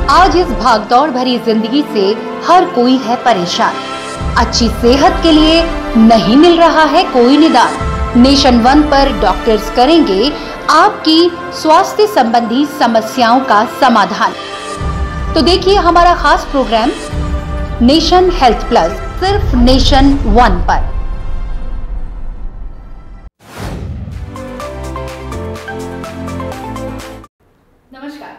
आज इस भागदौड़ भरी जिंदगी से हर कोई है परेशान। अच्छी सेहत के लिए नहीं मिल रहा है कोई निदान। नेशन वन पर डॉक्टर्स करेंगे आपकी स्वास्थ्य संबंधी समस्याओं का समाधान। तो देखिए हमारा खास प्रोग्राम नेशन हेल्थ प्लस सिर्फ नेशन वन पर। नमस्कार,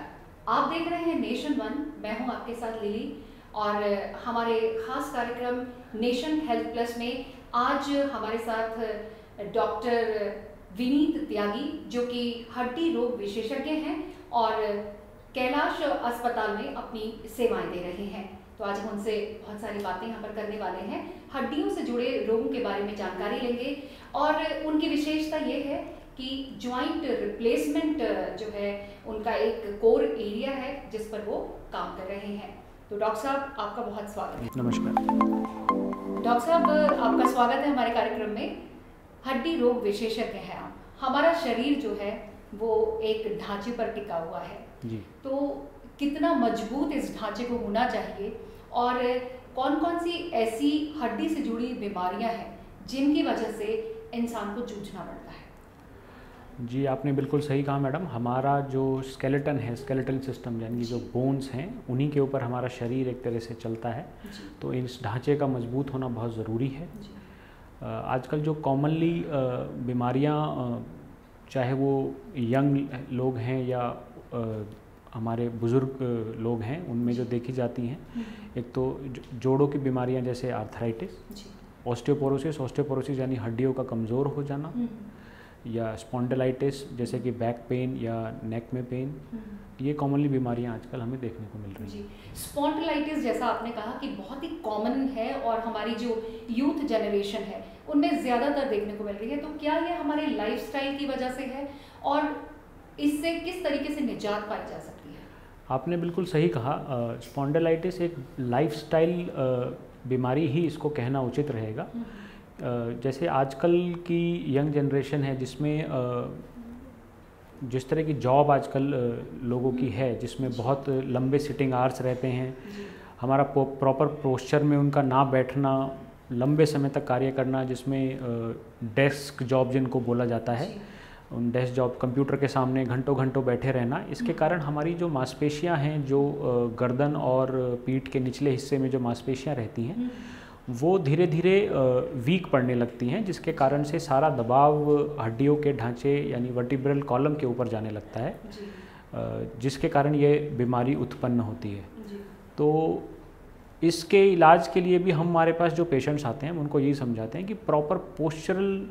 आप देख रहे हैं नेशन वन। मैं हूं आपके साथ लिली और हमारे खास कार्यक्रम नेशन हेल्थ प्लस में आज हमारे साथ डॉक्टर विनीत त्यागी जो कि हड्डी रोग विशेषज्ञ हैं और कैलाश अस्पताल में अपनी सेवाएं दे रहे हैं। तो आज हम उनसे बहुत सारी बातें यहाँ पर करने वाले हैं, हड्डियों से जुड़े रोगों के बारे में जानकारी लेंगे और उनकी विशेषता ये है कि जॉइंट रिप्लेसमेंट जो है उनका एक कोर एरिया है जिस पर वो काम कर रहे हैं। तो डॉक्टर साहब आपका बहुत स्वागत है। नमस्कार डॉक्टर साहब, आपका स्वागत है हमारे कार्यक्रम में। हड्डी रोग विशेषज्ञ हैं आप। हमारा शरीर जो है वो एक ढांचे पर टिका हुआ है जी। तो कितना मजबूत इस ढांचे को होना चाहिए और कौन कौन सी ऐसी हड्डी से जुड़ी बीमारियां हैं जिनकी वजह से इंसान को जूझना पड़ता है? जी, आपने बिल्कुल सही कहा मैडम। हमारा जो स्केलेटन है, स्केलेटल सिस्टम यानी कि जो बोन्स हैं, उन्हीं के ऊपर हमारा शरीर एक तरह से चलता है। तो इस ढांचे का मजबूत होना बहुत ज़रूरी है। आजकल जो कॉमनली बीमारियां, चाहे वो यंग लोग हैं या हमारे बुज़ुर्ग लोग हैं, उनमें जो देखी जाती हैं, एक तो जोड़ों की बीमारियां जैसे आर्थराइटिस, ऑस्टियोपोरोसिस यानी हड्डियों का कमज़ोर हो जाना, या स्पॉन्डिलाइटिस जैसे कि बैक पेन या नेक में पेन, ये कॉमनली बीमारियां आजकल हमें देखने को मिल रही हैं। स्पॉन्डिलाइटिस जैसा आपने कहा कि बहुत ही कॉमन है और हमारी जो यूथ जनरेशन है उनमें ज़्यादातर देखने को मिल रही है। तो क्या ये हमारे लाइफस्टाइल की वजह से है और इससे किस तरीके से निजात पाई जा सकती है? आपने बिल्कुल सही कहा। स्पॉन्डिलाइटिस एक लाइफस्टाइल बीमारी ही इसको कहना उचित रहेगा। जैसे आजकल की यंग जनरेशन है जिसमें जिस तरह की जॉब आजकल लोगों की है, जिसमें बहुत लंबे सिटिंग आवर्स रहते हैं, हमारा प्रॉपर पोस्चर में उनका ना बैठना, लंबे समय तक कार्य करना, जिसमें डेस्क जॉब जिनको बोला जाता है, उन डेस्क जॉब, कंप्यूटर के सामने घंटों घंटों बैठे रहना, इसके कारण हमारी जो मांसपेशियां हैं, जो गर्दन और पीठ के निचले हिस्से में जो मांसपेशियां रहती हैं, वो धीरे धीरे वीक पड़ने लगती हैं, जिसके कारण से सारा दबाव हड्डियों के ढांचे यानी वर्टिब्रल कॉलम के ऊपर जाने लगता है, जिसके कारण ये बीमारी उत्पन्न होती है। तो इसके इलाज के लिए भी हमारे पास जो पेशेंट्स आते हैं उनको यही समझाते हैं कि प्रॉपर पोस्चरल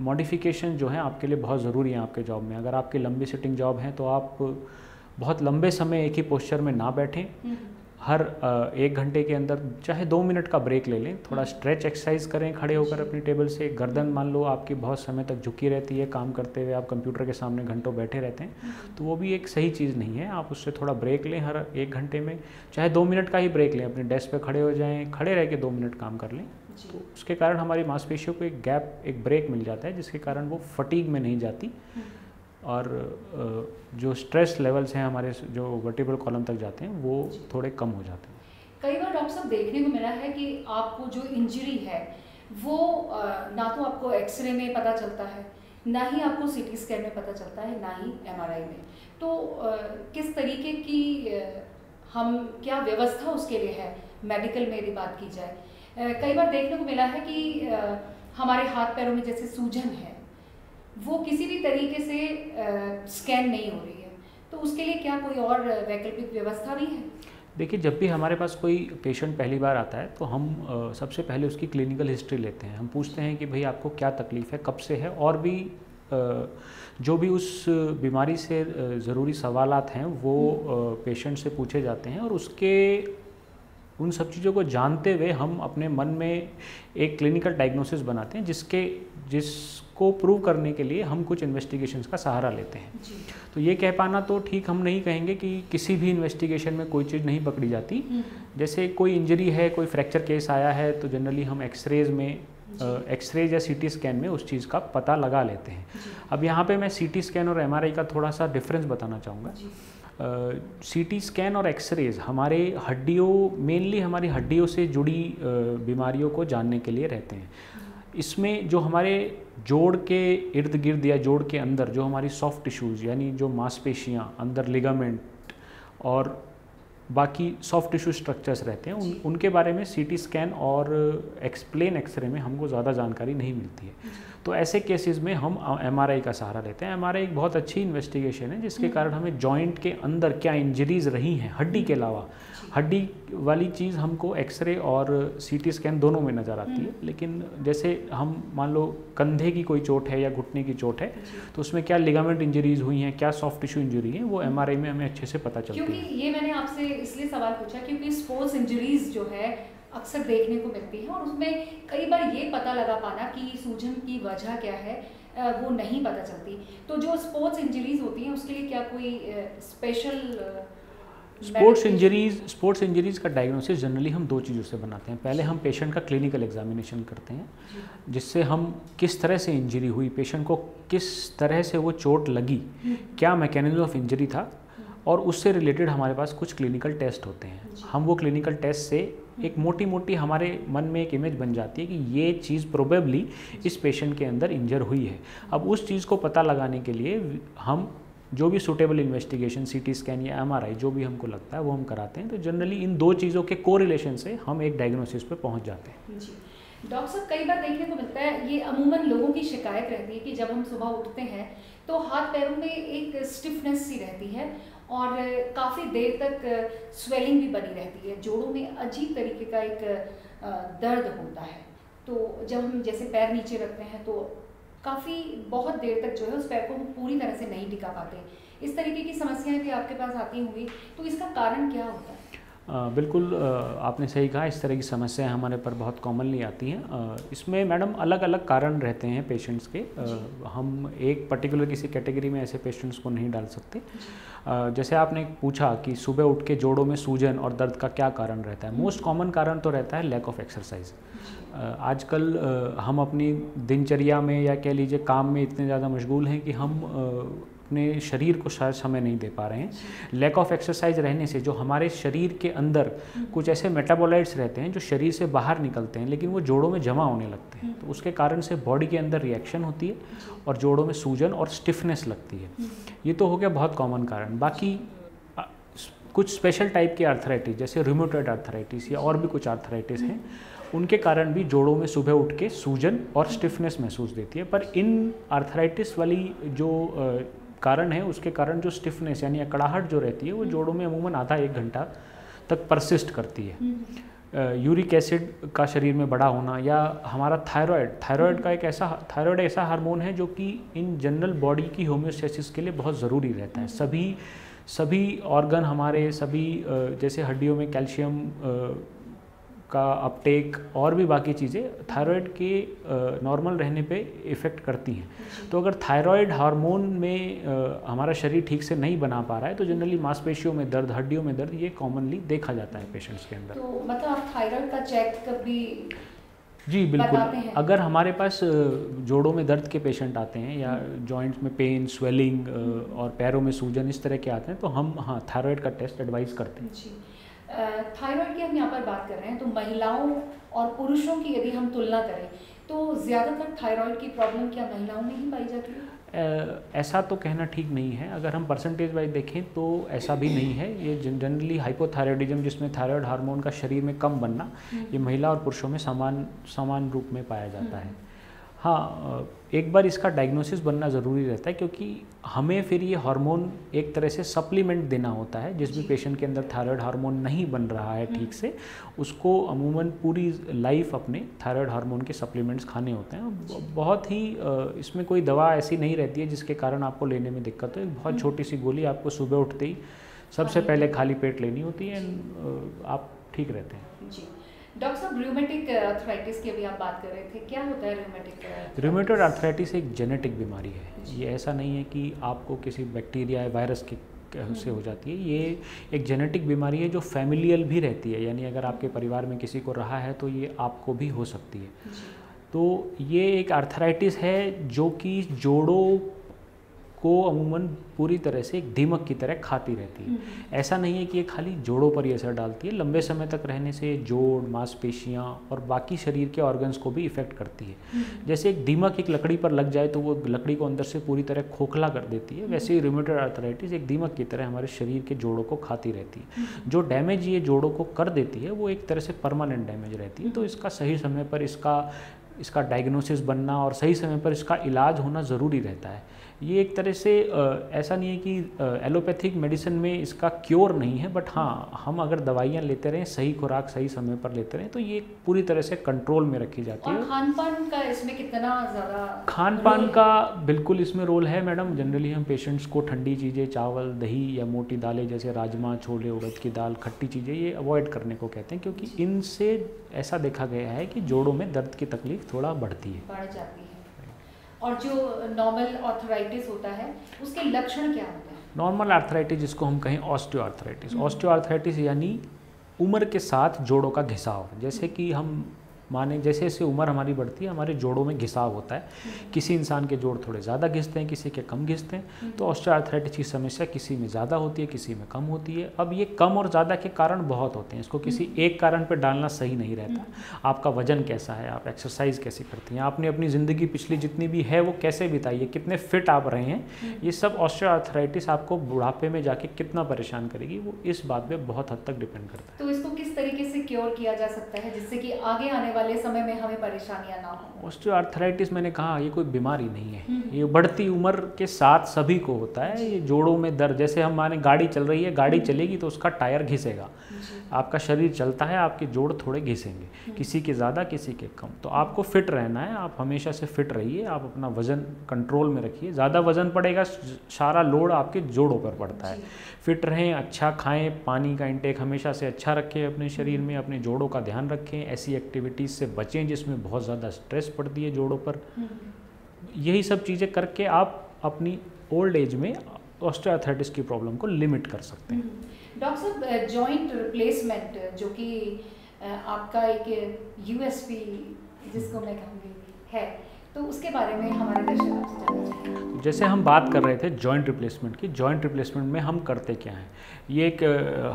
मॉडिफिकेशन जो है आपके लिए बहुत ज़रूरी है आपके जॉब में। अगर आपकी लंबी सिटिंग जॉब है तो आप बहुत लंबे समय एक ही पोस्चर में ना बैठें, हर 1 घंटे के अंदर चाहे 2 मिनट का ब्रेक ले लें, थोड़ा स्ट्रेच एक्सरसाइज करें खड़े होकर अपनी टेबल से। गर्दन मान लो आपकी बहुत समय तक झुकी रहती है, काम करते हुए आप कंप्यूटर के सामने घंटों बैठे रहते हैं, तो वो भी एक सही चीज़ नहीं है। आप उससे थोड़ा ब्रेक लें, हर 1 घंटे में चाहे 2 मिनट का ही ब्रेक लें, अपने डेस्क पे खड़े हो जाएं, खड़े रह के 2 मिनट काम कर लें। तो उसके कारण हमारी मांसपेशियों को एक गैप, एक ब्रेक मिल जाता है, जिसके कारण वो फटीग में नहीं जाती और जो स्ट्रेस लेवल्स हैं हमारे जो वर्टिब्रल कॉलम तक जाते हैं वो थोड़े कम हो जाते हैं। कई बार डॉक्टर साहब देखने को मिला है कि आपको जो इंजरी है वो ना तो आपको एक्सरे में पता चलता है, ना ही आपको सीटी स्कैन में पता चलता है, ना ही एमआरआई में। तो किस तरीके की हम क्या व्यवस्था उसके लिए है मेडिकल में यदि बात की जाए? कई बार देखने को मिला है कि हमारे हाथ पैरों में जैसे सूजन है वो किसी भी तरीके से स्कैन नहीं हो रही है, तो उसके लिए क्या कोई और वैकल्पिक व्यवस्था भी है? देखिए, जब भी हमारे पास कोई पेशेंट पहली बार आता है तो हम सबसे पहले उसकी क्लिनिकल हिस्ट्री लेते हैं। हम पूछते हैं कि भाई आपको क्या तकलीफ़ है, कब से है, और भी जो भी उस बीमारी से ज़रूरी सवालात हैं वो पेशेंट से पूछे जाते हैं, और उसके उन सब चीज़ों को जानते हुए हम अपने मन में एक क्लिनिकल डायग्नोसिस बनाते हैं, जिसको प्रूव करने के लिए हम कुछ इन्वेस्टिगेशंस का सहारा लेते हैं। तो ये कह पाना तो ठीक हम नहीं कहेंगे कि किसी भी इन्वेस्टिगेशन में कोई चीज़ नहीं पकड़ी जाती। जैसे कोई इंजरी है, कोई फ्रैक्चर केस आया है, तो जनरली हम एक्सरेज में एक्सरेज या सीटी स्कैन में उस चीज़ का पता लगा लेते हैं। अब यहाँ पे मैं सीटी स्कैन और एमआरआई का थोड़ा सा डिफरेंस बताना चाहूँगा। सीटी स्कैन और एक्सरेज हमारे मेनली हमारी हड्डियों से जुड़ी बीमारियों को जानने के लिए रहते हैं। इसमें जो हमारे जोड़ के इर्द गिर्द या जोड़ के अंदर जो हमारी सॉफ्ट टिश्यूज़ यानी जो मांसपेशियाँ, अंदर लिगामेंट और बाकी सॉफ्ट टिश्यू स्ट्रक्चर्स रहते हैं, उनके बारे में सीटी स्कैन और प्लेन एक्सरे में हमको ज़्यादा जानकारी नहीं मिलती है। तो ऐसे केसेस में हम एमआरआई का सहारा लेते हैं। एमआरआई एक बहुत अच्छी इन्वेस्टिगेशन है जिसके कारण हमें जॉइंट के अंदर क्या इंजरीज रही हैं, हड्डी के अलावा हड्डी वाली चीज़ हमको एक्सरे और सीटी स्कैन दोनों में नज़र आती है। लेकिन जैसे हम मान लो कंधे की कोई चोट है या घुटने की चोट है तो उसमें क्या लिगामेंट इंजरीज हुई हैं, क्या सॉफ्ट टिश्यू इंजरी है, वो एमआरआई में हमें अच्छे से पता चलती है। क्योंकि ये मैंने आपसे इसलिए सवाल पूछा क्योंकि स्पोर्ट्स इंजरीज जो है अक्सर देखने को मिलती है और उसमें कई बार ये पता लगा पाना कि सूजन की वजह क्या है वो नहीं पता चलती। तो जो स्पोर्ट्स इंजरीज होती हैं उसके लिए क्या कोई स्पेशल स्पोर्ट्स इंजरीज का डायग्नोसिस जनरली हम दो चीज़ों से बनाते हैं। पहले हम पेशेंट का क्लिनिकल एग्जामिनेशन करते हैं जिससे हम किस तरह से इंजरी हुई, पेशेंट को किस तरह से वो चोट लगी, क्या मैकेनिज्म ऑफ इंजरी था, और उससे रिलेटेड हमारे पास कुछ क्लिनिकल टेस्ट होते हैं। हम वो क्लिनिकल टेस्ट से एक मोटी मोटी हमारे मन में एक इमेज बन जाती है कि ये चीज़ प्रोबेबली इस पेशेंट के अंदर इंजर हुई है। अब उस चीज़ को पता लगाने के लिए हम जो भी सूटेबल इन्वेस्टिगेशन, सीटी स्कैन या एमआरआई जो भी हमको लगता है वो हम कराते हैं। तो जनरली इन दो चीज़ों के कोरिलेशन से हम एक डायग्नोसिस पे पहुंच जाते हैं। जी डॉक्टर साहब, कई बार देखने को मिलता है, ये अमूमन लोगों की शिकायत रहती है कि जब हम सुबह उठते हैं तो हाथ पैरों में एक स्टिफनेस सी रहती है और काफ़ी देर तक स्वेलिंग भी बनी रहती है, जोड़ों में अजीब तरीके का एक दर्द होता है। तो जब हम जैसे पैर नीचे रखते हैं तो काफ़ी बहुत देर तक जो है उस पैर को हम पूरी तरह से नहीं टिका पाते। इस तरीके की समस्याएं भी आपके पास आती होंगी, तो इसका कारण क्या होता है? बिल्कुल आपने सही कहा, इस तरह की समस्याएं हमारे पर बहुत कॉमनली आती हैं। इसमें मैडम अलग अलग कारण रहते हैं पेशेंट्स के। हम एक पर्टिकुलर किसी कैटेगरी में ऐसे पेशेंट्स को नहीं डाल सकते। जैसे आपने पूछा कि सुबह उठ के जोड़ों में सूजन और दर्द का क्या कारण रहता है, मोस्ट कॉमन कारण तो रहता है लैक ऑफ एक्सरसाइज। आजकल हम अपनी दिनचर्या में या कह लीजिए काम में इतने ज़्यादा मशगूल हैं कि हम अपने शरीर को शायद समय नहीं दे पा रहे हैं। लैक ऑफ एक्सरसाइज रहने से जो हमारे शरीर के अंदर कुछ ऐसे मेटाबोलाइट्स रहते हैं जो शरीर से बाहर निकलते हैं लेकिन वो जोड़ों में जमा होने लगते हैं, तो उसके कारण से बॉडी के अंदर रिएक्शन होती है और जोड़ों में सूजन और स्टिफनेस लगती है। ये तो हो गया बहुत कॉमन कारण। बाकी कुछ स्पेशल टाइप के आर्थराइटिस जैसे रूमेटॉइड आर्थराइटिस या और भी कुछ आर्थराइटिस हैं, उनके कारण भी जोड़ों में सुबह उठ के सूजन और स्टिफनेस महसूस देती है। पर इन आर्थराइटिस वाली जो कारण है उसके कारण जो स्टिफनेस यानी अकड़ाहट जो रहती है वो जोड़ों में अमूमन आधा एक घंटा तक परसिस्ट करती है। यूरिक एसिड का शरीर में बढ़ा होना या हमारा थायराइड का एक ऐसा हार्मोन है जो कि इन जनरल बॉडी की होम्योस्टेसिस के लिए बहुत ज़रूरी रहता है। सभी ऑर्गन हमारे जैसे हड्डियों में कैल्शियम का अपटेक और भी बाकी चीज़ें थायराइड के नॉर्मल रहने पे इफ़ेक्ट करती हैं। तो अगर थायराइड हार्मोन में हमारा शरीर ठीक से नहीं बना पा रहा है तो जनरली मांसपेशियों में दर्द, हड्डियों में दर्द ये कॉमनली देखा जाता है पेशेंट्स के अंदर। तो मतलब आप थायराइड का चेकअप भी जी बिल्कुल। अगर हमारे पास जोड़ों में दर्द के पेशेंट आते हैं या जॉइंट्स में पेन, स्वेलिंग और पैरों में सूजन इस तरह के आते हैं तो हम थायराइड का टेस्ट एडवाइस करते हैं। जी थायराइड की हम यहाँ पर बात कर रहे हैं, तो महिलाओं और पुरुषों की यदि हम तुलना करें तो ज़्यादातर थायराइड की प्रॉब्लम क्या महिलाओं में ही पाई जाती है? ऐसा तो कहना ठीक नहीं है। अगर हम परसेंटेज वाइज देखें तो ऐसा भी नहीं है। ये जनरली हाइपोथायराइडिज्म जिसमें थायराइड हार्मोन का शरीर में कम बनना ये महिला और पुरुषों में समान रूप में पाया जाता है। हाँ, एक बार इसका डायग्नोसिस बनना ज़रूरी रहता है क्योंकि हमें फिर ये हार्मोन एक तरह से सप्लीमेंट देना होता है। जिस भी पेशेंट के अंदर थायराइड हार्मोन नहीं बन रहा है ठीक से, उसको अमूमन पूरी लाइफ अपने थायराइड हार्मोन के सप्लीमेंट्स खाने होते हैं। बहुत ही इसमें कोई दवा ऐसी नहीं रहती है जिसके कारण आपको लेने में दिक्कत हो। एक बहुत छोटी सी गोली आपको सुबह उठते ही सबसे पहले खाली पेट लेनी होती है, आप ठीक रहते हैं। जी डॉक्टर साहब, रूमेटिक आर्थराइटिस की अभी आप बात कर रहे थे, क्या होता है रूमेटिक? रूमेटॉइड आर्थराइटिस एक जेनेटिक बीमारी है। ये ऐसा नहीं है कि आपको किसी बैक्टीरिया या वायरस के से हो जाती है। ये एक जेनेटिक बीमारी है जो फैमिलियल भी रहती है, यानी अगर आपके परिवार में किसी को रहा है तो ये आपको भी हो सकती है। तो ये एक आर्थराइटिस है जो कि जोड़ों को अमूमन पूरी तरह से एक दीमक की तरह खाती रहती है। ऐसा नहीं है कि ये खाली जोड़ों पर ही असर डालती है, लंबे समय तक रहने से जोड़, मांसपेशियाँ और बाकी शरीर के ऑर्गन्स को भी इफेक्ट करती है। जैसे एक दीमक एक लकड़ी पर लग जाए तो वो लकड़ी को अंदर से पूरी तरह खोखला कर देती है, वैसे ही रूमेटॉइड आर्थराइटिस एक दीमक की तरह हमारे शरीर के जोड़ों को खाती रहती है। जो डैमेज ये जोड़ों को कर देती है वो एक तरह से परमानेंट डैमेज रहती है। तो इसका सही समय पर इसका डायग्नोसिस बनना और सही समय पर इसका इलाज होना ज़रूरी रहता है। ये एक तरह से ऐसा नहीं है कि एलोपैथिक मेडिसिन में इसका क्योर नहीं है, बट हाँ, हम अगर दवाइयाँ लेते रहें, सही खुराक सही समय पर लेते रहें, तो ये पूरी तरह से कंट्रोल में रखी जाती है। और खान-पान का इसमें कितना ज़्यादा खान-पान का बिल्कुल इसमें रोल है मैडम। जनरली हम पेशेंट्स को ठंडी चीज़ें, चावल, दही या मोटी दालें जैसे राजमा, छोले, उड़द की दाल, खट्टी चीज़ें, ये अवॉइड करने को कहते हैं, क्योंकि इनसे ऐसा देखा गया है कि जोड़ों में दर्द की तकलीफ थोड़ा बढ़ जाती है। और जो नॉर्मल आर्थराइटिस होता है उसके लक्षण क्या होते हैं? नॉर्मल आर्थराइटिस जिसको हम कहें ऑस्टियोआर्थराइटिस, ऑस्टियोआर्थराइटिस यानी उम्र के साथ जोड़ों का घिसाव। जैसे कि हम माने जैसे जैसे उम्र हमारी बढ़ती है हमारे जोड़ों में घिसाव होता है। किसी इंसान के जोड़ थोड़े ज़्यादा घिसते हैं, किसी के कम घिसते हैं। तो ऑस्टियोआर्थराइटिस की समस्या किसी में ज़्यादा होती है, किसी में कम होती है। अब ये कम और ज़्यादा के कारण बहुत होते हैं, इसको किसी एक कारण पर डालना सही नहीं रहता। आपका वजन कैसा है, आप एक्सरसाइज कैसे करती हैं, आपने अपनी ज़िंदगी पिछली जितनी भी है वो कैसे बिताई है, कितने फिट आप रहे हैं, ये सब ऑस्टियोआर्थराइटिस आपको बुढ़ापे में जाके कितना परेशान करेगी वो इस बात पे बहुत हद तक डिपेंड करता है। तो इसको किस तरीके से क्योर किया जा सकता है जिससे कि आगे आने वाले समय में हमें परेशानियां ना हो? ऑस्टियोआर्थराइटिस मैंने कहा ये कोई बीमारी नहीं है, ये बढ़ती उम्र के साथ सभी को होता है। ये जोड़ों में दर्द, जैसे हम माने गाड़ी चल रही है, गाड़ी चलेगी तो उसका टायर घिसेगा, आपका शरीर चलता है, आपके जोड़ थोड़े घिसेंगे, किसी के ज़्यादा किसी के कम। तो आपको फिट रहना है, आप हमेशा से फिट रहिए, आप अपना वज़न कंट्रोल में रखिए। ज़्यादा वज़न पड़ेगा, सारा लोड आपके जोड़ों पर पड़ता है। फिट रहें, अच्छा खाएं, पानी का इंटेक हमेशा से अच्छा रखें अपने शरीर में, अपने जोड़ों का ध्यान रखें, ऐसी एक्टिविटीज़ से बचें जिसमें बहुत ज़्यादा स्ट्रेस पड़ती है जोड़ों पर। यही सब चीज़ें करके आप अपनी ओल्ड एज में ऑस्टियोआर्थराइटिस की प्रॉब्लम को लिमिट कर सकते हैं। डॉक्टर साहब, जॉइंट रिप्लेसमेंट जो कि आपका एक यूएसपी जिसको मैं कहूँगी है, तो उसके बारे में हमारे दर्शक आपसे जानना चाहेंगे। जैसे हम बात कर रहे थे जॉइंट रिप्लेसमेंट की, जॉइंट रिप्लेसमेंट में हम करते क्या हैं, ये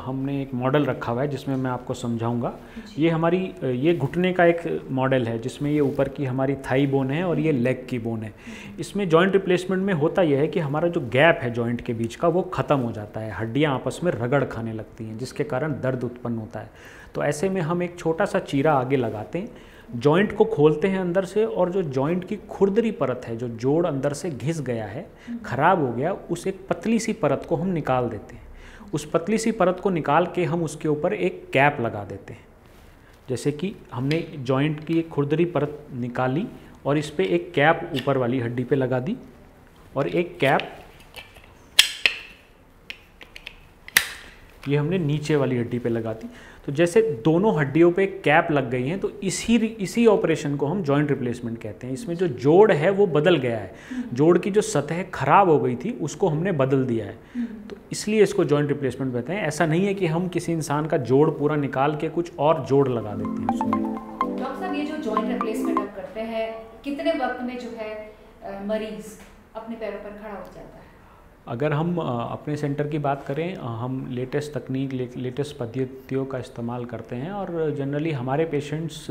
हमने एक मॉडल रखा हुआ है जिसमें मैं आपको समझाऊंगा। ये हमारी ये घुटने का एक मॉडल है जिसमें ये ऊपर की हमारी थाई बोन है और ये लेग की बोन है। इसमें जॉइंट रिप्लेसमेंट में होता यह है कि हमारा जो गैप है जॉइंट के बीच का वो ख़त्म हो जाता है, हड्डियाँ आपस में रगड़ खाने लगती हैं जिसके कारण दर्द उत्पन्न होता है। तो ऐसे में हम एक छोटा सा चीरा आगे लगाते हैं, जॉइंट को खोलते हैं अंदर से, और जो जॉइंट की खुरदरी परत है, जो जोड़ अंदर से घिस गया है, खराब हो गया, उस एक पतली सी परत को हम निकाल देते हैं। उस पतली सी परत को निकाल के हम उसके ऊपर एक कैप लगा देते हैं। जैसे कि हमने जॉइंट की एक खुरदरी परत निकाली और इस पर एक कैप ऊपर वाली हड्डी पे लगा दी और एक कैप ये हमने नीचे वाली हड्डी पे लगा दी। तो जैसे दोनों हड्डियों पे कैप लग गई हैं तो इसी ऑपरेशन को हम जॉइंट रिप्लेसमेंट कहते हैं। इसमें जो जोड़ है वो बदल गया है, जोड़ की जो सतह खराब हो गई थी उसको हमने बदल दिया है, तो इसलिए इसको जॉइंट रिप्लेसमेंट कहते हैं। ऐसा नहीं है कि हम किसी इंसान का जोड़ पूरा निकाल के कुछ और जोड़ लगा देते हैं उसमें। डॉक्टर साहब, ये जो जॉइंट रिप्लेसमेंट आप करते हैं, कितने वक्त में जो है मरीज अपने पैरों पर खड़ा हो जाता है? अगर हम अपने सेंटर की बात करें, हम लेटेस्ट तकनीक, लेटेस्ट पद्धतियों का इस्तेमाल करते हैं और जनरली हमारे पेशेंट्स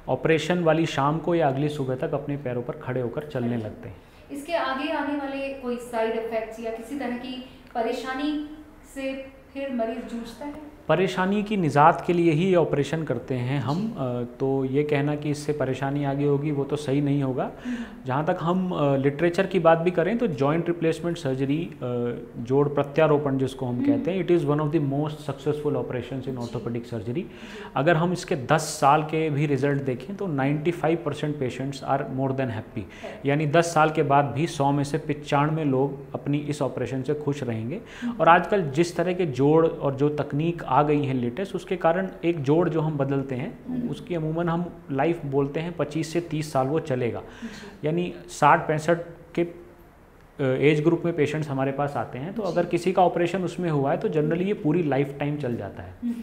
ऑपरेशन वाली शाम को या अगली सुबह तक अपने पैरों पर खड़े होकर चलने लगते हैं। इसके आगे आने वाले कोई साइड इफ़ेक्ट्स या किसी तरह की परेशानी से फिर मरीज जूझता है? परेशानी की निजात के लिए ही ऑपरेशन करते हैं हम, तो ये कहना कि इससे परेशानी आगे होगी वो तो सही नहीं होगा। जहाँ तक हम लिटरेचर की बात भी करें तो जॉइंट रिप्लेसमेंट सर्जरी, जोड़ प्रत्यारोपण जिसको हम कहते हैं, it is one of the most successful operations in orthopaedic surgery. अगर हम इसके 10 साल के भी रिजल्ट देखें तो 95% patients are more than happy, यानी 10 साल के बाद भी 100 में से 95 लोग अपनी इस ऑपरेशन से खुश रहेंगे। और आजकल जिस तरह के जोड़ और जो तकनीक आ गई है लेटेस्ट, उसके कारण एक जोड़ जो हम बदलते हैं उसकी अमूमन हम लाइफ बोलते हैं 25 से 30 साल वो चलेगा, यानी 60-65 के एज ग्रुप में पेशेंट्स हमारे पास आते हैं। तो अगर किसी का ऑपरेशन उसमें हुआ है तो जनरली ये पूरी लाइफ टाइम चल जाता है।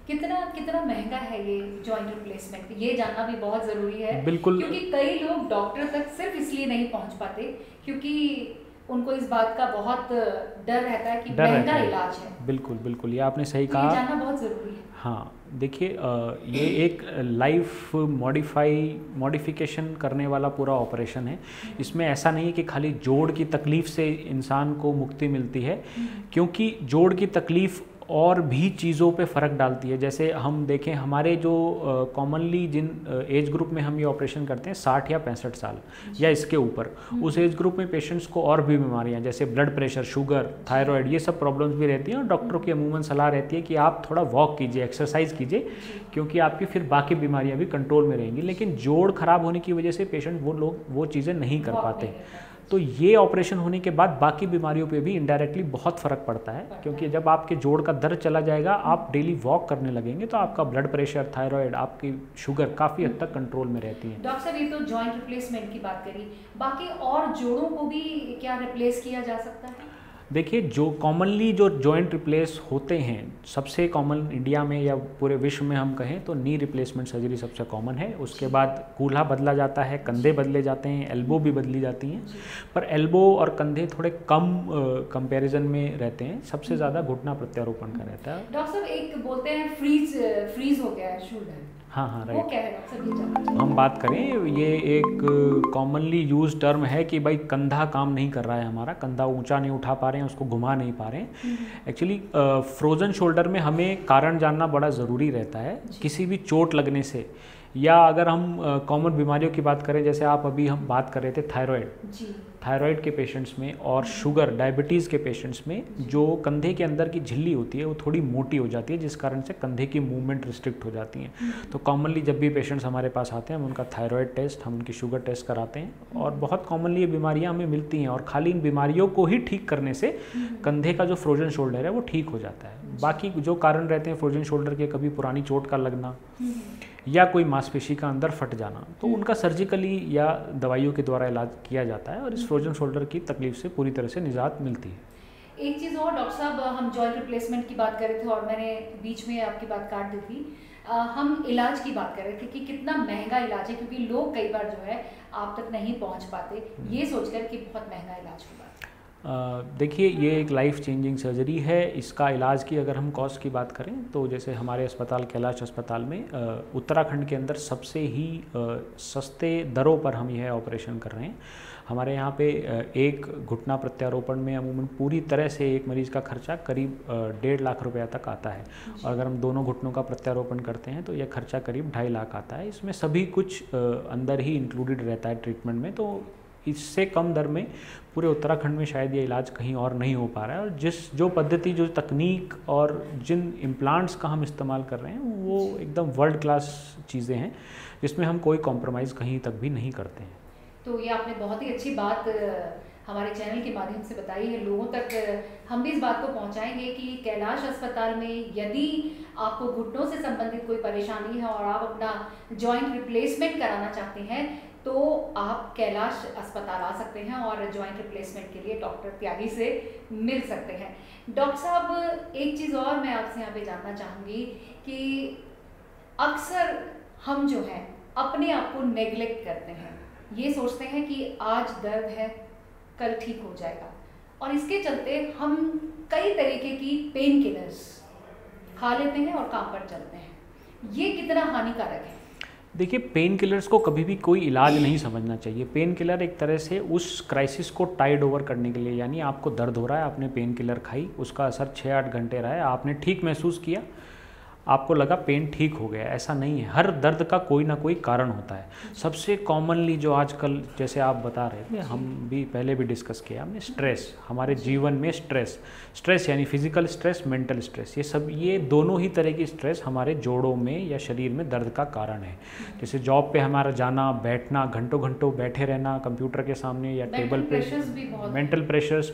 कितना महंगा है ये जॉइंट रिप्लेसमेंट, ये जानना भी बहुत ज़रूरी है। बिल्कुल, क्योंकि कई लोग डॉक्टर तक सिर्फ इसलिए नहीं पहुंच पाते क्योंकि उनको इस बात का बहुत डर रहता है कि डर रहता महंगा है। इलाज है। बिल्कुल बिल्कुल, ये आपने सही तो ये कहा। जानना बहुत ज़रूरी है। हाँ देखिए, ये एक लाइफ मॉडिफिकेशन करने वाला पूरा ऑपरेशन है। इसमें ऐसा नहीं है कि खाली जोड़ की तकलीफ़ से इंसान को मुक्ति मिलती है, क्योंकि जोड़ की तकलीफ़ और भी चीज़ों पे फ़र्क डालती है। जैसे हम देखें, हमारे जो कॉमनली जिन एज ग्रुप में हम ये ऑपरेशन करते हैं 60 या 65 साल या इसके ऊपर, उस एज ग्रुप में पेशेंट्स को और भी बीमारियां जैसे ब्लड प्रेशर, शुगर, थायराइड, ये सब प्रॉब्लम्स भी रहती हैं। और डॉक्टरों की अमूमन सलाह रहती है कि आप थोड़ा वॉक कीजिए, एक्सरसाइज कीजिए, क्योंकि आपकी फिर बाकी बीमारियां भी कंट्रोल में रहेंगी। लेकिन जोड़ खराब होने की वजह से पेशेंट वो चीज़ें नहीं कर पाते। तो ये ऑपरेशन होने के बाद बाकी बीमारियों पे भी इनडायरेक्टली बहुत फ़र्क पड़ता है, क्योंकि जब आपके जोड़ का दर्द चला जाएगा, आप डेली वॉक करने लगेंगे, तो आपका ब्लड प्रेशर, थायराइड, आपकी शुगर काफ़ी हद तक कंट्रोल में रहती है। डॉक्टर साहब, ये तो जॉइंट रिप्लेसमेंट की बात करी, बाकी और जोड़ों को भी क्या रिप्लेस किया जा सकता है? देखिए, जो कॉमनली जो जॉइंट रिप्लेस होते हैं, सबसे कॉमन इंडिया में या पूरे विश्व में हम कहें तो नी रिप्लेसमेंट सर्जरी सबसे कॉमन है। उसके बाद कूल्हा बदला जाता है, कंधे बदले जाते हैं, एल्बो भी बदली जाती हैं। पर एल्बो और कंधे थोड़े कम कंपैरिजन में रहते हैं। सबसे ज़्यादा घुटना प्रत्यारोपण का रहता है। डॉक्टर साहब, एक बोलते हैं फ्रीज हो गया है शोल्डर, हाँ हाँ, वो राइट। क्या है डॉक्टर साहब, ये जानना चाहते हैं। हम बात करें, ये एक कॉमनली यूज टर्म है कि भाई कंधा काम नहीं कर रहा है, हमारा कंधा ऊंचा नहीं उठा पा रहे हैं, उसको घुमा नहीं पा रहे हैं। एक्चुअली फ्रोजन शोल्डर में हमें कारण जानना बड़ा ज़रूरी रहता है। किसी भी चोट लगने से, या अगर हम कॉमन बीमारियों की बात करें, जैसे हम बात कर रहे थे थायराइड के पेशेंट्स में और शुगर, डायबिटीज़ के पेशेंट्स में, जो कंधे के अंदर की झिल्ली होती है वो थोड़ी मोटी हो जाती है, जिस कारण से कंधे की मूवमेंट रिस्ट्रिक्ट हो जाती हैं। तो कॉमनली जब भी पेशेंट्स हमारे पास आते हैं, हम उनका थायराइड टेस्ट, हम उनकी शुगर टेस्ट कराते हैं, और बहुत कॉमनली ये बीमारियां हमें मिलती हैं। और खाली इन बीमारियों को ही ठीक करने से कंधे का जो फ्रोजन शोल्डर है वो ठीक हो जाता है। बाकी जो कारण रहते हैं फ्रोजन शोल्डर के, कभी पुरानी चोट का लगना या कोई मांसपेशी का अंदर फट जाना, तो उनका सर्जिकली या दवाइयों के द्वारा इलाज किया जाता है, और इस फ्रोजन शोल्डर की तकलीफ से पूरी तरह से निजात मिलती है। एक चीज़ और डॉक्टर साहब, हम जॉइंट रिप्लेसमेंट की बात कर रहे थे और मैंने बीच में आपकी बात काट दी थी। हम इलाज की बात कर रहे थे कि कितना महंगा इलाज है, क्योंकि लोग कई बार जो है आप तक नहीं पहुंच पाते, ये सोचकर कि बहुत महंगा इलाज होगा। देखिए, ये एक लाइफ चेंजिंग सर्जरी है। इसका इलाज की अगर हम कॉस्ट की बात करें, तो जैसे हमारे अस्पताल, कैलाश अस्पताल में उत्तराखंड के अंदर सबसे ही सस्ते दरों पर हम यह ऑपरेशन कर रहे हैं। हमारे यहाँ पे एक घुटना प्रत्यारोपण में अमूमन पूरी तरह से एक मरीज़ का खर्चा करीब 1.5 लाख रुपया तक आता है, और अगर हम दोनों घुटनों का प्रत्यारोपण करते हैं तो यह खर्चा करीब 2.5 लाख आता है। इसमें सभी कुछ अंदर ही इंक्लूडेड रहता है ट्रीटमेंट में। तो इससे कम दर में पूरे उत्तराखंड में शायद ये इलाज कहीं और नहीं हो पा रहा है। और जो पद्धति, जो तकनीक और जिन इम्प्लांट्स का हम इस्तेमाल कर रहे हैं, वो एकदम वर्ल्ड क्लास चीज़ें हैं, जिसमें हम कोई कॉम्प्रोमाइज़ कहीं तक भी नहीं करते हैं। तो ये आपने बहुत ही अच्छी बात हमारे चैनल के माध्यम से बताई है। लोगों तक हम भी इस बात को पहुंचाएंगे कि कैलाश अस्पताल में यदि आपको घुटनों से संबंधित कोई परेशानी है और आप अपना जॉइंट रिप्लेसमेंट कराना चाहते हैं, तो आप कैलाश अस्पताल आ सकते हैं और जॉइंट रिप्लेसमेंट के लिए डॉक्टर त्यागी से मिल सकते हैं। डॉक्टर साहब, एक चीज़ और मैं आपसे यहाँ पे जानना चाहूँगी कि अक्सर हम जो हैं अपने आप को नेग्लेक्ट करते हैं, ये सोचते हैं कि आज दर्द है, कल ठीक हो जाएगा, और इसके चलते हम कई तरीके की पेन किलर्स खा लेते हैं और काम पर चलते हैं। ये कितना हानिकारक है? देखिए, पेन किलर्स को कभी भी कोई इलाज नहीं समझना चाहिए। पेन किलर एक तरह से उस क्राइसिस को टाइड ओवर करने के लिए, यानी आपको दर्द हो रहा है, आपने पेन किलर खाई, उसका असर 6-8 घंटे रहा है, आपने ठीक महसूस किया, आपको लगा पेन ठीक हो गया, ऐसा नहीं है। हर दर्द का कोई ना कोई कारण होता है। सबसे कॉमनली जो आजकल, जैसे आप बता रहे थे, हम भी पहले भी डिस्कस किया हमने, स्ट्रेस। हमारे जीवन में स्ट्रेस यानी फिजिकल स्ट्रेस, मेंटल स्ट्रेस, ये दोनों ही तरह की स्ट्रेस हमारे जोड़ों में या शरीर में दर्द का कारण है। जैसे जॉब पे हमारा जाना, बैठना, घंटों घंटों बैठे रहना कंप्यूटर के सामने या टेबल पे, mental pressures,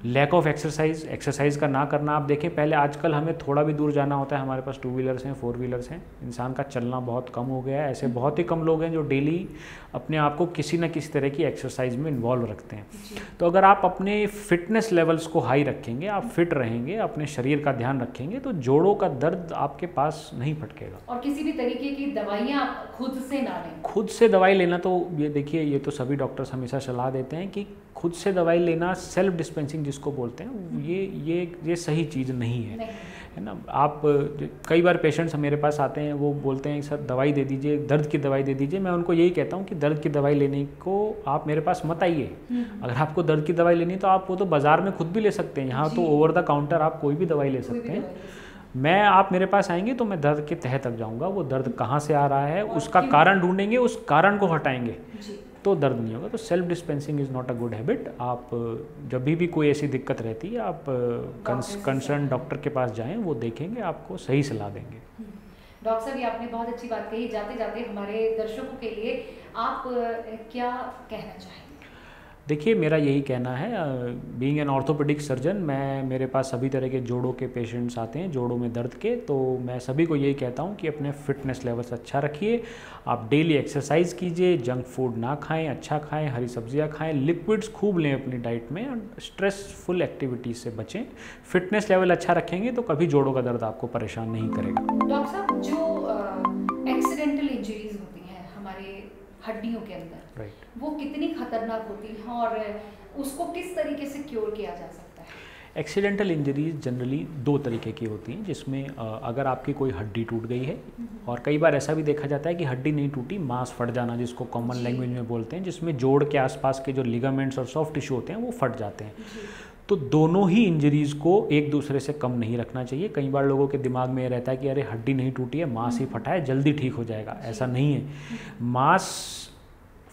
lack of exercise का ना करना। आप देखें, पहले, आजकल हमें थोड़ा भी दूर जाना होता है, हमारे पास 2 व्हीलर्स हैं, 4 व्हीलर्स हैं, इंसान का चलना बहुत कम हो गया है। ऐसे बहुत ही कम लोग हैं जो डेली अपने आप को किसी न किसी तरह की एक्सरसाइज में इन्वॉल्व रखते हैं। तो अगर आप अपने फिटनेस लेवल्स को हाई रखेंगे, आप फिट रहेंगे, अपने शरीर का ध्यान रखेंगे, तो जोड़ों का दर्द आपके पास नहीं फटकेगा। और किसी भी तरीके की दवाइयाँ आप खुद से ना लें। खुद से दवाई लेना, तो ये देखिए, ये तो सभी डॉक्टर्स हमेशा सलाह देते हैं कि खुद से दवाई लेना, सेल्फ डिस्पेंसिंग जिसको बोलते हैं, ये सही चीज़ नहीं है, है ना। आप कई बार पेशेंट्स मेरे पास आते हैं, वो बोलते हैं सर दवाई दे दीजिए, दर्द की दवाई दे दीजिए। मैं उनको यही कहता हूँ कि दर्द की दवाई लेने को आप मेरे पास मत आइए। अगर आपको दर्द की दवाई लेनी तो आप वो तो बाज़ार में खुद भी ले सकते हैं, यहाँ तो ओवर द काउंटर आप कोई भी दवाई ले सकते हैं। आप मेरे पास आएंगे तो मैं दर्द के तह तक जाऊँगा, वो दर्द कहाँ से आ रहा है उसका कारण ढूंढेंगे, उस कारण को हटाएंगे तो दर्द नहीं होगा। तो self dispensing is not a good habit. आप जब भी कोई ऐसी दिक्कत रहती है आप कंसर्न डॉक्टर के पास जाएं, वो देखेंगे, आपको सही सलाह देंगे। डॉक्टर साहब, ये आपने बहुत अच्छी बात कही। जाते जाते हमारे दर्शकों के लिए आप क्या कहना चाहेंगे? देखिए, मेरा यही कहना है, बीइंग एन ऑर्थोपेडिक सर्जन, मेरे पास सभी तरह के जोड़ों के पेशेंट्स आते हैं, जोड़ों में दर्द के। तो मैं सभी को यही कहता हूं कि अपने फिटनेस लेवल्स अच्छा रखिए, आप डेली एक्सरसाइज कीजिए, जंक फूड ना खाएं, अच्छा खाएं, हरी सब्जियां खाएं, लिक्विड्स खूब लें अपनी डाइट में, और स्ट्रेसफुल एक्टिविटीज़ से बचें। फिटनेस लेवल अच्छा रखेंगे तो कभी जोड़ों का दर्द आपको परेशान नहीं करेगा। डॉक्टर साहब, जो एक्सीडेंटल इंजरीज होती हैं हमारे हड्डियों के अंदर, वो कितनी खतरनाक होती हैं और उसको किस तरीके से क्योर किया जा सकता है? एक्सीडेंटल इंजरीज जनरली 2 तरीके की होती हैं, जिसमें अगर आपकी कोई हड्डी टूट गई है, और कई बार ऐसा भी देखा जाता है कि हड्डी नहीं टूटी, मांस फट जाना जिसको कॉमन लैंग्वेज में बोलते हैं, जिसमें जोड़ के आसपास के जो लिगामेंट्स और सॉफ्ट टिश्यू होते हैं वो फट जाते हैं। तो दोनों ही इंजरीज़ को एक दूसरे से कम नहीं रखना चाहिए। कई बार लोगों के दिमाग में ये रहता है कि अरे हड्डी नहीं टूटी है, मांस ही फटा है, जल्दी ठीक हो जाएगा। ऐसा नहीं है। मांस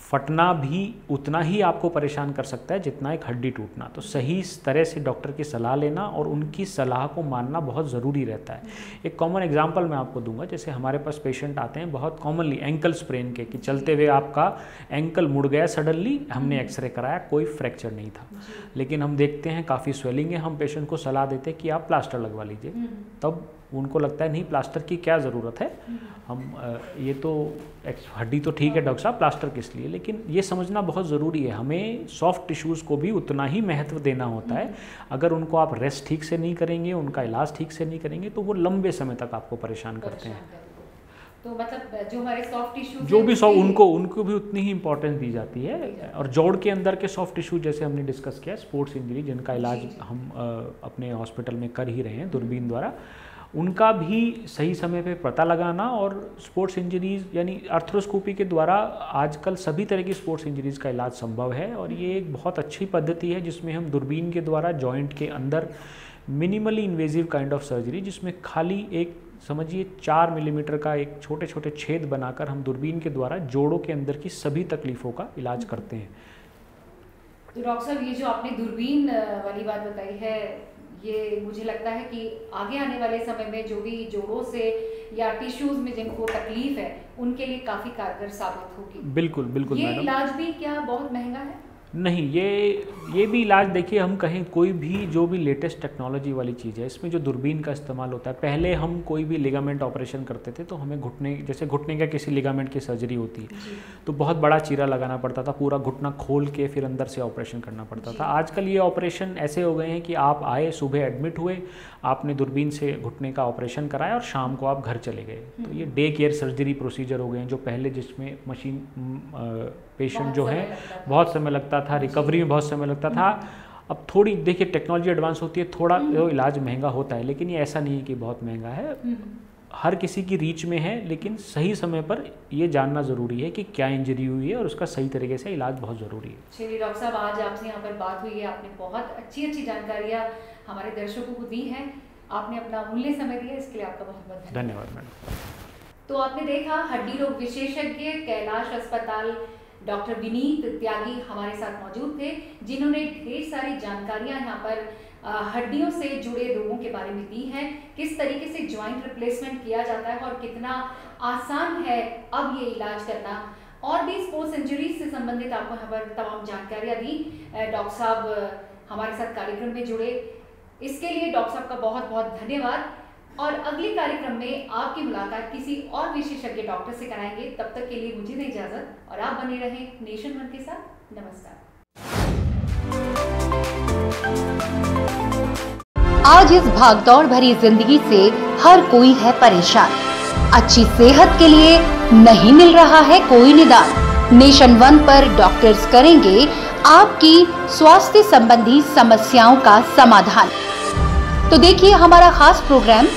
फटना भी उतना ही आपको परेशान कर सकता है जितना एक हड्डी टूटना। तो सही तरह से डॉक्टर की सलाह लेना और उनकी सलाह को मानना बहुत ज़रूरी रहता है। एक कॉमन एग्जांपल मैं आपको दूंगा। जैसे हमारे पास पेशेंट आते हैं बहुत कॉमनली एंकल स्प्रेन के, कि चलते हुए आपका एंकल मुड़ गया सडनली, हमने एक्सरे कराया, कोई फ्रैक्चर नहीं था, लेकिन हम देखते हैं काफ़ी स्वेलिंग है, हम पेशेंट को सलाह देते हैं कि आप प्लास्टर लगवा लीजिए। तब उनको लगता है नहीं, प्लास्टर की क्या ज़रूरत है, हम ये तो हड्डी तो ठीक है डॉक्टर साहब, प्लास्टर किस लिए। लेकिन ये समझना बहुत ज़रूरी है, हमें सॉफ्ट टिश्यूज़ को भी उतना ही महत्व देना होता है। अगर उनको आप रेस्ट ठीक से नहीं करेंगे, उनका इलाज ठीक से नहीं करेंगे, तो वो लंबे समय तक आपको परेशान करते हैं। तो मतलब जो हमारे सॉफ्ट टिश्यू जो भी उनको भी उतनी ही इंपॉर्टेंस दी जाती है। और जोड़ के अंदर के सॉफ्ट टिश्यू जैसे हमने डिस्कस किया, स्पोर्ट्स इंजरी जिनका इलाज हम अपने हॉस्पिटल में कर ही रहे हैं दूरबीन द्वारा, उनका भी सही समय पे पता लगाना। और स्पोर्ट्स इंजरीज यानी आर्थ्रोस्कोपी के द्वारा आजकल सभी तरह की स्पोर्ट्स इंजरीज का इलाज संभव है। और ये एक बहुत अच्छी पद्धति है जिसमें हम दूरबीन के द्वारा जॉइंट के अंदर minimally invasive kind of surgery, जिसमें खाली एक समझिए 4 मिलीमीटर का एक छोटे छोटे छेद बनाकर हम दूरबीन के द्वारा जोड़ों के अंदर की सभी तकलीफ़ों का इलाज करते हैं। तो डॉक्टर साहब, ये जो आपने दूरबीन वाली बात बताई है, ये मुझे लगता है कि आगे आने वाले समय में जो भी जोड़ों से या टिश्यूज में जिनको तकलीफ है उनके लिए काफ़ी कारगर साबित होगी। बिल्कुल बिल्कुल। ये इलाज भी क्या बहुत महंगा है? नहीं, ये भी इलाज देखिए, हम कहें कोई भी जो भी लेटेस्ट टेक्नोलॉजी वाली चीज़ है, इसमें जो दूरबीन का इस्तेमाल होता है, पहले हम कोई भी लिगामेंट ऑपरेशन करते थे तो हमें घुटने का किसी लिगामेंट की सर्जरी होती है तो बहुत बड़ा चीरा लगाना पड़ता था, पूरा घुटना खोल के फिर अंदर से ऑपरेशन करना पड़ता था। आजकल ये ऑपरेशन ऐसे हो गए हैं कि आप आए, सुबह एडमिट हुए, आपने दूरबीन से घुटने का ऑपरेशन कराया और शाम को आप घर चले गए। तो ये डे केयर सर्जरी प्रोसीजर हो गए हैं, जो पहले जिसमें मशीन पेशेंट जो है बहुत समय लगता था, रिकवरी में बहुत समय लगता था। अब थोड़ी देखिए टेक्नोलॉजी एडवांस होती है, थोड़ा इलाज महंगा होता है, लेकिन ये ऐसा नहीं है कि बहुत महंगा है, हर किसी की रीच में है। लेकिन सही समय पर ये जानना ज़रूरी है कि क्या इंजरी हुई है और उसका सही तरीके से इलाज बहुत ज़रूरी है। चलिए डॉक्टर साहब, आज आपसे यहाँ पर बात हुई है, आपने बहुत अच्छी जानकारियाँ हमारे दर्शकों को दी हैं, आपने अपना अमूल्य समय दिया, इसके लिए आपका बहुत बहुत धन्यवाद मैडम। तो आपने देखा, हड्डी रोग विशेषज्ञ कैलाश अस्पताल डॉक्टर विनीत त्यागी हमारे साथ मौजूद थे, जिन्होंने ढेर सारी जानकारियां यहाँ पर हड्डियों से जुड़े रोगों के बारे में दी हैं, किस तरीके से जॉइंट रिप्लेसमेंट किया जाता है और कितना आसान है अब ये इलाज करना, और भी स्पोर्ट्स इंजरीज से संबंधित आपको यहाँ पर तमाम जानकारियाँ दी। डॉक्टर साहब हमारे साथ कार्यक्रम में जुड़े, इसके लिए डॉक्टर साहब का बहुत बहुत धन्यवाद। और अगले कार्यक्रम में आपकी मुलाकात किसी और विशेषज्ञ डॉक्टर से कराएंगे। तब तक के लिए मुझे दें इजाजत और आप बने रहें नेशन वन के साथ। नमस्कार। आज इस भागदौड़ भरी जिंदगी से हर कोई है परेशान। अच्छी सेहत के लिए नहीं मिल रहा है कोई निदान। नेशन वन पर डॉक्टर्स करेंगे आपकी स्वास्थ्य संबंधी समस्याओं का समाधान। तो देखिए हमारा खास प्रोग्राम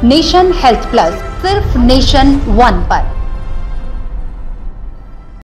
नेशन हेल्थ प्लस सिर्फ नेशन वन पर।